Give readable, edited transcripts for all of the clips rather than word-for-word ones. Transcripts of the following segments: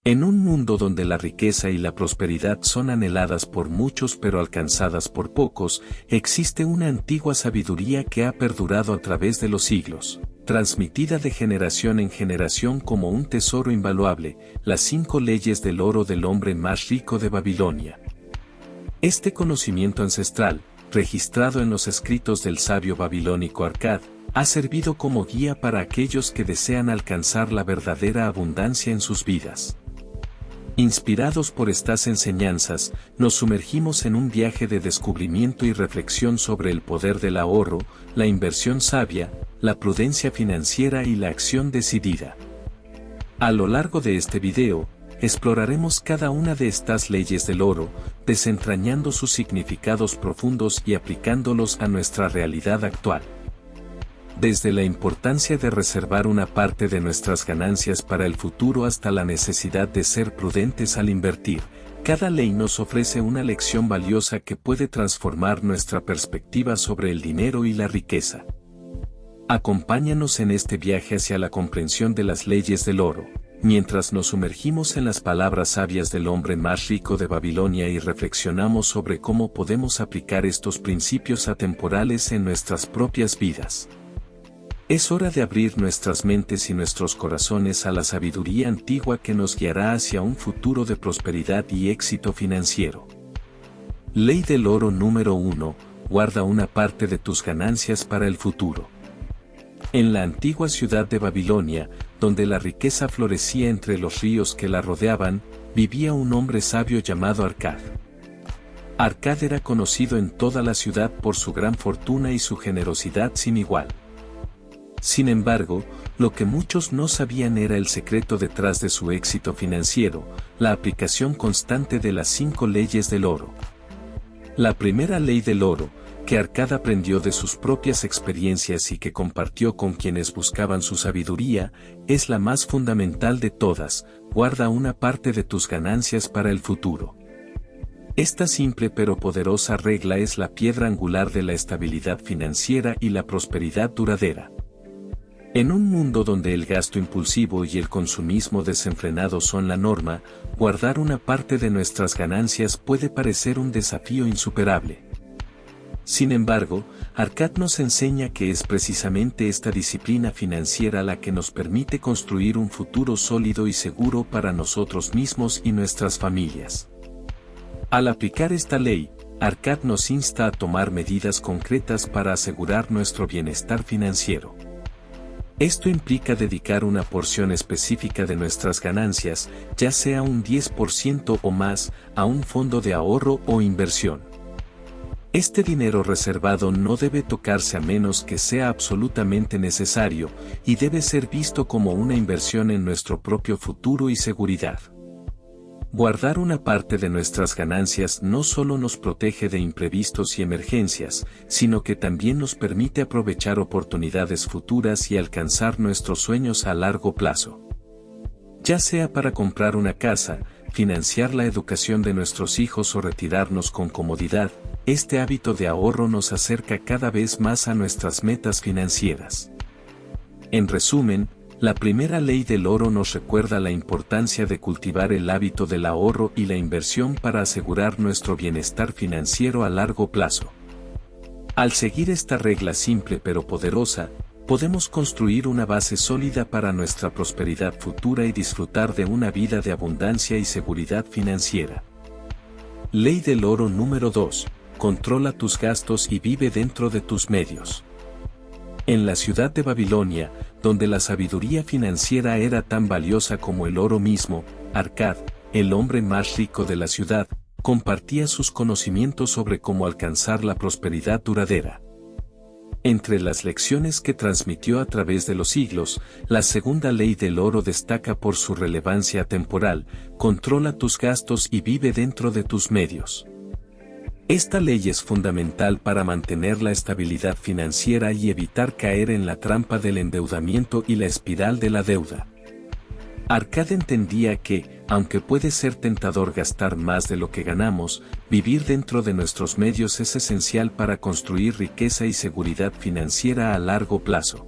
En un mundo donde la riqueza y la prosperidad son anheladas por muchos pero alcanzadas por pocos, existe una antigua sabiduría que ha perdurado a través de los siglos, transmitida de generación en generación como un tesoro invaluable, las 5 leyes del oro del hombre más rico de Babilonia. Este conocimiento ancestral, registrado en los escritos del sabio babilónico Akkad, ha servido como guía para aquellos que desean alcanzar la verdadera abundancia en sus vidas. Inspirados por estas enseñanzas, nos sumergimos en un viaje de descubrimiento y reflexión sobre el poder del ahorro, la inversión sabia, la prudencia financiera y la acción decidida. A lo largo de este video, exploraremos cada una de estas leyes del oro, desentrañando sus significados profundos y aplicándolos a nuestra realidad actual. Desde la importancia de reservar una parte de nuestras ganancias para el futuro hasta la necesidad de ser prudentes al invertir, cada ley nos ofrece una lección valiosa que puede transformar nuestra perspectiva sobre el dinero y la riqueza. Acompáñanos en este viaje hacia la comprensión de las leyes del oro, mientras nos sumergimos en las palabras sabias del hombre más rico de Babilonia y reflexionamos sobre cómo podemos aplicar estos principios atemporales en nuestras propias vidas. Es hora de abrir nuestras mentes y nuestros corazones a la sabiduría antigua que nos guiará hacia un futuro de prosperidad y éxito financiero. Ley del oro número 1. Guarda una parte de tus ganancias para el futuro. En la antigua ciudad de Babilonia, donde la riqueza florecía entre los ríos que la rodeaban, vivía un hombre sabio llamado Akkad. Akkad era conocido en toda la ciudad por su gran fortuna y su generosidad sin igual. Sin embargo, lo que muchos no sabían era el secreto detrás de su éxito financiero, la aplicación constante de las 5 leyes del oro. La primera ley del oro, que Akkad aprendió de sus propias experiencias y que compartió con quienes buscaban su sabiduría, es la más fundamental de todas: guarda una parte de tus ganancias para el futuro. Esta simple pero poderosa regla es la piedra angular de la estabilidad financiera y la prosperidad duradera. En un mundo donde el gasto impulsivo y el consumismo desenfrenado son la norma, guardar una parte de nuestras ganancias puede parecer un desafío insuperable. Sin embargo, Akkad nos enseña que es precisamente esta disciplina financiera la que nos permite construir un futuro sólido y seguro para nosotros mismos y nuestras familias. Al aplicar esta ley, Akkad nos insta a tomar medidas concretas para asegurar nuestro bienestar financiero. Esto implica dedicar una porción específica de nuestras ganancias, ya sea un 10% o más, a un fondo de ahorro o inversión. Este dinero reservado no debe tocarse a menos que sea absolutamente necesario, y debe ser visto como una inversión en nuestro propio futuro y seguridad. Guardar una parte de nuestras ganancias no solo nos protege de imprevistos y emergencias, sino que también nos permite aprovechar oportunidades futuras y alcanzar nuestros sueños a largo plazo. Ya sea para comprar una casa, financiar la educación de nuestros hijos o retirarnos con comodidad, este hábito de ahorro nos acerca cada vez más a nuestras metas financieras. En resumen, la primera ley del oro nos recuerda la importancia de cultivar el hábito del ahorro y la inversión para asegurar nuestro bienestar financiero a largo plazo. Al seguir esta regla simple pero poderosa, podemos construir una base sólida para nuestra prosperidad futura y disfrutar de una vida de abundancia y seguridad financiera. Ley del oro número 2. Controla tus gastos y vive dentro de tus medios. En la ciudad de Babilonia, donde la sabiduría financiera era tan valiosa como el oro mismo, Akkad, el hombre más rico de la ciudad, compartía sus conocimientos sobre cómo alcanzar la prosperidad duradera. Entre las lecciones que transmitió a través de los siglos, la segunda ley del oro destaca por su relevancia temporal: controla tus gastos y vive dentro de tus medios. Esta ley es fundamental para mantener la estabilidad financiera y evitar caer en la trampa del endeudamiento y la espiral de la deuda. Akkad entendía que, aunque puede ser tentador gastar más de lo que ganamos, vivir dentro de nuestros medios es esencial para construir riqueza y seguridad financiera a largo plazo.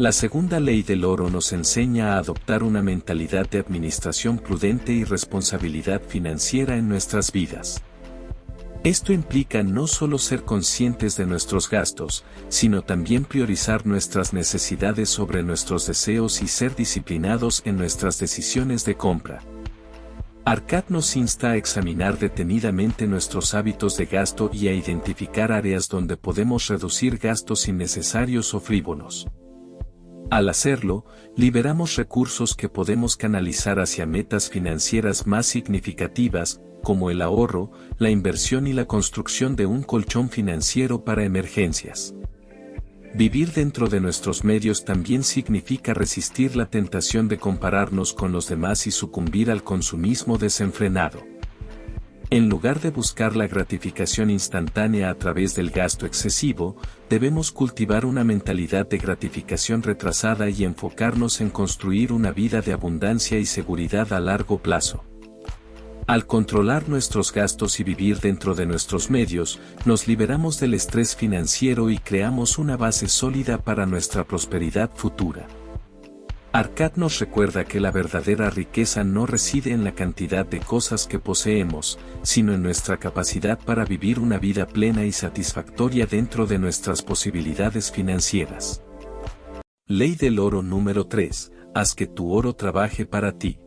La segunda ley del oro nos enseña a adoptar una mentalidad de administración prudente y responsabilidad financiera en nuestras vidas. Esto implica no solo ser conscientes de nuestros gastos, sino también priorizar nuestras necesidades sobre nuestros deseos y ser disciplinados en nuestras decisiones de compra. Arcad nos insta a examinar detenidamente nuestros hábitos de gasto y a identificar áreas donde podemos reducir gastos innecesarios o frívolos. Al hacerlo, liberamos recursos que podemos canalizar hacia metas financieras más significativas, como el ahorro, la inversión y la construcción de un colchón financiero para emergencias. Vivir dentro de nuestros medios también significa resistir la tentación de compararnos con los demás y sucumbir al consumismo desenfrenado. En lugar de buscar la gratificación instantánea a través del gasto excesivo, debemos cultivar una mentalidad de gratificación retrasada y enfocarnos en construir una vida de abundancia y seguridad a largo plazo. Al controlar nuestros gastos y vivir dentro de nuestros medios, nos liberamos del estrés financiero y creamos una base sólida para nuestra prosperidad futura. Arcad nos recuerda que la verdadera riqueza no reside en la cantidad de cosas que poseemos, sino en nuestra capacidad para vivir una vida plena y satisfactoria dentro de nuestras posibilidades financieras. Ley del oro número 3. Haz que tu oro trabaje para ti.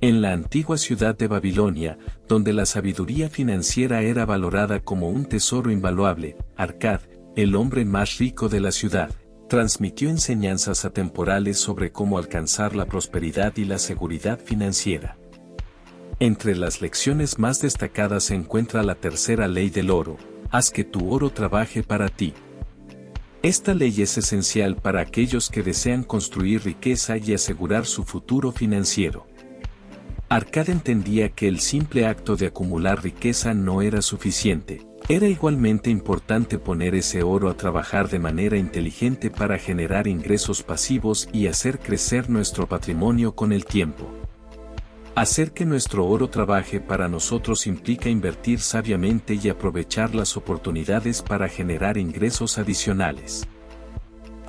En la antigua ciudad de Babilonia, donde la sabiduría financiera era valorada como un tesoro invaluable, Arcad, el hombre más rico de la ciudad, transmitió enseñanzas atemporales sobre cómo alcanzar la prosperidad y la seguridad financiera. Entre las lecciones más destacadas se encuentra la tercera ley del oro: haz que tu oro trabaje para ti. Esta ley es esencial para aquellos que desean construir riqueza y asegurar su futuro financiero. Arcad entendía que el simple acto de acumular riqueza no era suficiente. Era igualmente importante poner ese oro a trabajar de manera inteligente para generar ingresos pasivos y hacer crecer nuestro patrimonio con el tiempo. Hacer que nuestro oro trabaje para nosotros implica invertir sabiamente y aprovechar las oportunidades para generar ingresos adicionales.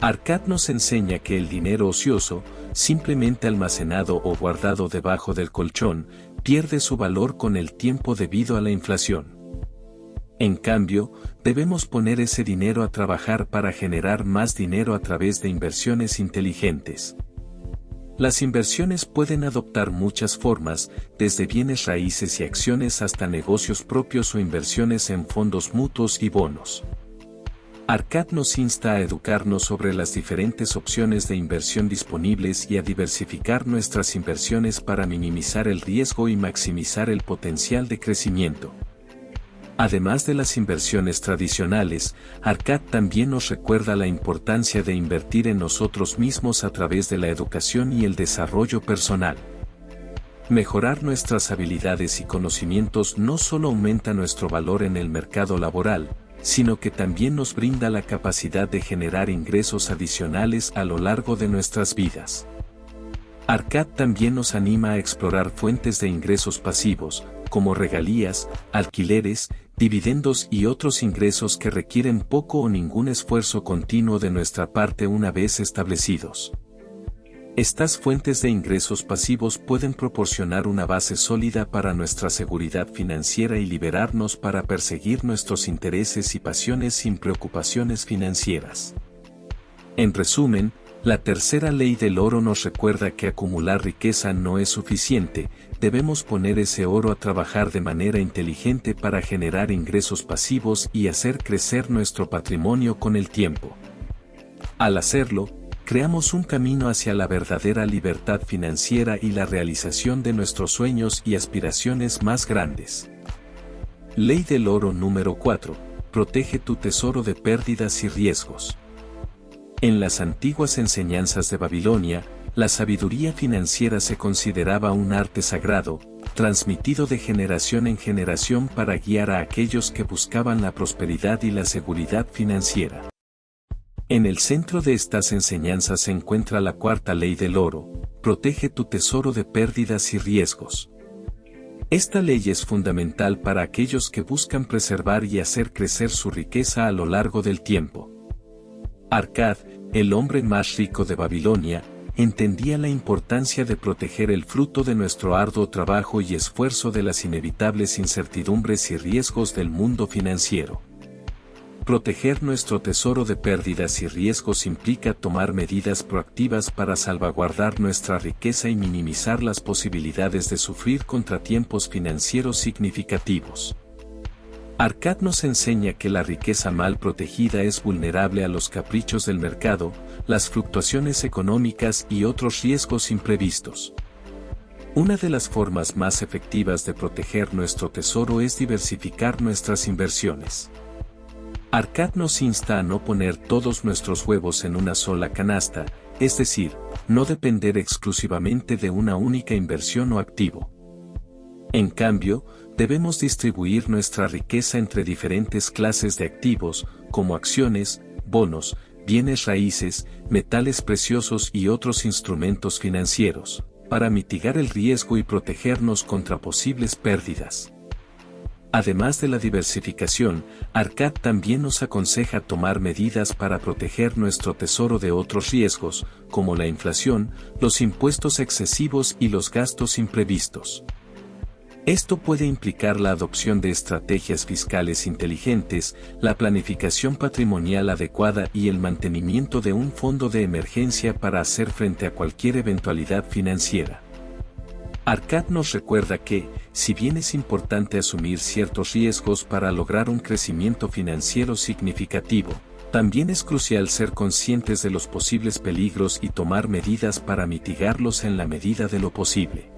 Arcad nos enseña que el dinero ocioso, simplemente almacenado o guardado debajo del colchón, pierde su valor con el tiempo debido a la inflación. En cambio, debemos poner ese dinero a trabajar para generar más dinero a través de inversiones inteligentes. Las inversiones pueden adoptar muchas formas, desde bienes raíces y acciones hasta negocios propios o inversiones en fondos mutuos y bonos. Arcad nos insta a educarnos sobre las diferentes opciones de inversión disponibles y a diversificar nuestras inversiones para minimizar el riesgo y maximizar el potencial de crecimiento. Además de las inversiones tradicionales, Arcad también nos recuerda la importancia de invertir en nosotros mismos a través de la educación y el desarrollo personal. Mejorar nuestras habilidades y conocimientos no solo aumenta nuestro valor en el mercado laboral, sino que también nos brinda la capacidad de generar ingresos adicionales a lo largo de nuestras vidas. Arcad también nos anima a explorar fuentes de ingresos pasivos, como regalías, alquileres, dividendos y otros ingresos que requieren poco o ningún esfuerzo continuo de nuestra parte una vez establecidos. Estas fuentes de ingresos pasivos pueden proporcionar una base sólida para nuestra seguridad financiera y liberarnos para perseguir nuestros intereses y pasiones sin preocupaciones financieras. En resumen, la tercera ley del oro nos recuerda que acumular riqueza no es suficiente, debemos poner ese oro a trabajar de manera inteligente para generar ingresos pasivos y hacer crecer nuestro patrimonio con el tiempo. Al hacerlo, creamos un camino hacia la verdadera libertad financiera y la realización de nuestros sueños y aspiraciones más grandes. Ley del oro número 4. Protege tu tesoro de pérdidas y riesgos. En las antiguas enseñanzas de Babilonia, la sabiduría financiera se consideraba un arte sagrado, transmitido de generación en generación para guiar a aquellos que buscaban la prosperidad y la seguridad financiera. En el centro de estas enseñanzas se encuentra la cuarta ley del oro: protege tu tesoro de pérdidas y riesgos. Esta ley es fundamental para aquellos que buscan preservar y hacer crecer su riqueza a lo largo del tiempo. Arcad, el hombre más rico de Babilonia, entendía la importancia de proteger el fruto de nuestro arduo trabajo y esfuerzo de las inevitables incertidumbres y riesgos del mundo financiero. Proteger nuestro tesoro de pérdidas y riesgos implica tomar medidas proactivas para salvaguardar nuestra riqueza y minimizar las posibilidades de sufrir contratiempos financieros significativos. Arcad nos enseña que la riqueza mal protegida es vulnerable a los caprichos del mercado, las fluctuaciones económicas y otros riesgos imprevistos. Una de las formas más efectivas de proteger nuestro tesoro es diversificar nuestras inversiones. Arcad nos insta a no poner todos nuestros huevos en una sola canasta, es decir, no depender exclusivamente de una única inversión o activo. En cambio, debemos distribuir nuestra riqueza entre diferentes clases de activos, como acciones, bonos, bienes raíces, metales preciosos y otros instrumentos financieros, para mitigar el riesgo y protegernos contra posibles pérdidas. Además de la diversificación, Arcad también nos aconseja tomar medidas para proteger nuestro tesoro de otros riesgos, como la inflación, los impuestos excesivos y los gastos imprevistos. Esto puede implicar la adopción de estrategias fiscales inteligentes, la planificación patrimonial adecuada y el mantenimiento de un fondo de emergencia para hacer frente a cualquier eventualidad financiera. Arcad nos recuerda que, si bien es importante asumir ciertos riesgos para lograr un crecimiento financiero significativo, también es crucial ser conscientes de los posibles peligros y tomar medidas para mitigarlos en la medida de lo posible.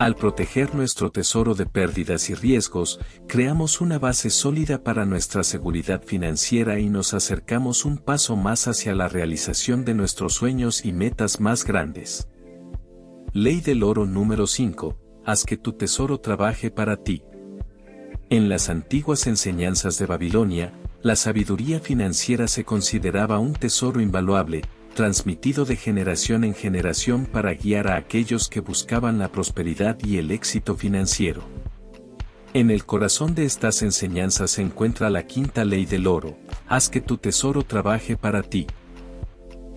Al proteger nuestro tesoro de pérdidas y riesgos, creamos una base sólida para nuestra seguridad financiera y nos acercamos un paso más hacia la realización de nuestros sueños y metas más grandes. Ley del oro número 5. Haz que tu tesoro trabaje para ti. En las antiguas enseñanzas de Babilonia, la sabiduría financiera se consideraba un tesoro invaluable, transmitido de generación en generación para guiar a aquellos que buscaban la prosperidad y el éxito financiero. En el corazón de estas enseñanzas se encuentra la quinta ley del oro: haz que tu tesoro trabaje para ti.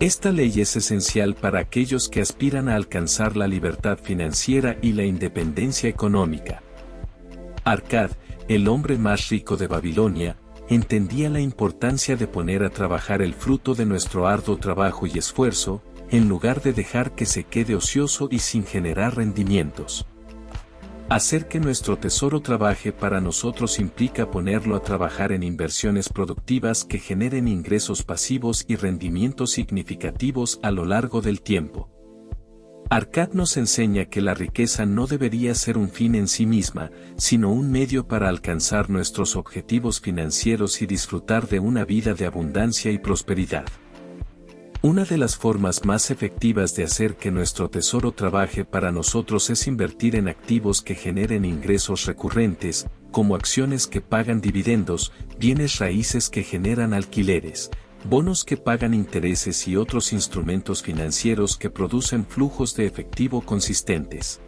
Esta ley es esencial para aquellos que aspiran a alcanzar la libertad financiera y la independencia económica. Arcad, el hombre más rico de Babilonia, entendía la importancia de poner a trabajar el fruto de nuestro arduo trabajo y esfuerzo, en lugar de dejar que se quede ocioso y sin generar rendimientos. Hacer que nuestro tesoro trabaje para nosotros implica ponerlo a trabajar en inversiones productivas que generen ingresos pasivos y rendimientos significativos a lo largo del tiempo. Arcad nos enseña que la riqueza no debería ser un fin en sí misma, sino un medio para alcanzar nuestros objetivos financieros y disfrutar de una vida de abundancia y prosperidad. Una de las formas más efectivas de hacer que nuestro tesoro trabaje para nosotros es invertir en activos que generen ingresos recurrentes, como acciones que pagan dividendos, bienes raíces que generan alquileres, bonos que pagan intereses y otros instrumentos financieros que producen flujos de efectivo consistentes.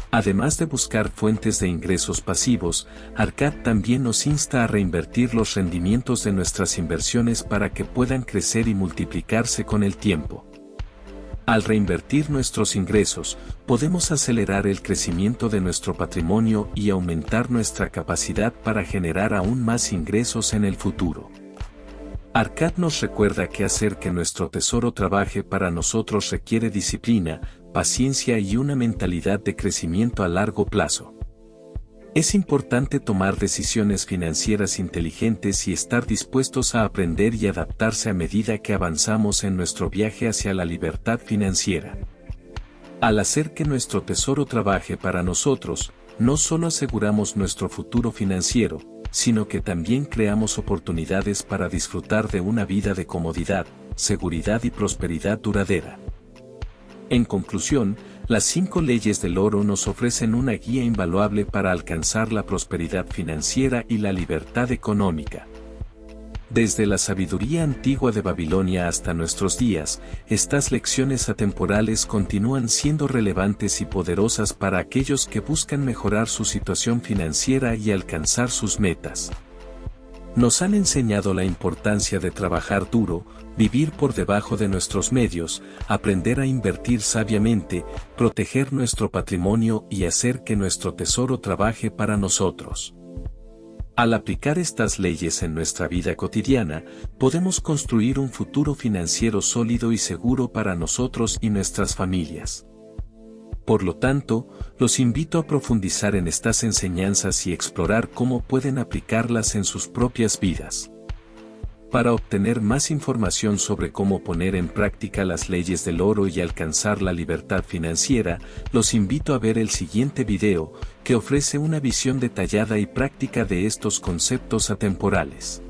Además de buscar fuentes de ingresos pasivos, Arcad también nos insta a reinvertir los rendimientos de nuestras inversiones para que puedan crecer y multiplicarse con el tiempo. Al reinvertir nuestros ingresos, podemos acelerar el crecimiento de nuestro patrimonio y aumentar nuestra capacidad para generar aún más ingresos en el futuro. Arcad nos recuerda que hacer que nuestro tesoro trabaje para nosotros requiere disciplina, paciencia y una mentalidad de crecimiento a largo plazo. Es importante tomar decisiones financieras inteligentes y estar dispuestos a aprender y adaptarse a medida que avanzamos en nuestro viaje hacia la libertad financiera. Al hacer que nuestro tesoro trabaje para nosotros, no solo aseguramos nuestro futuro financiero, sino que también creamos oportunidades para disfrutar de una vida de comodidad, seguridad y prosperidad duradera. En conclusión, las 5 leyes del oro nos ofrecen una guía invaluable para alcanzar la prosperidad financiera y la libertad económica. Desde la sabiduría antigua de Babilonia hasta nuestros días, estas lecciones atemporales continúan siendo relevantes y poderosas para aquellos que buscan mejorar su situación financiera y alcanzar sus metas. Nos han enseñado la importancia de trabajar duro, vivir por debajo de nuestros medios, aprender a invertir sabiamente, proteger nuestro patrimonio y hacer que nuestro tesoro trabaje para nosotros. Al aplicar estas leyes en nuestra vida cotidiana, podemos construir un futuro financiero sólido y seguro para nosotros y nuestras familias. Por lo tanto, los invito a profundizar en estas enseñanzas y explorar cómo pueden aplicarlas en sus propias vidas. Para obtener más información sobre cómo poner en práctica las leyes del oro y alcanzar la libertad financiera, los invito a ver el siguiente video, que ofrece una visión detallada y práctica de estos conceptos atemporales.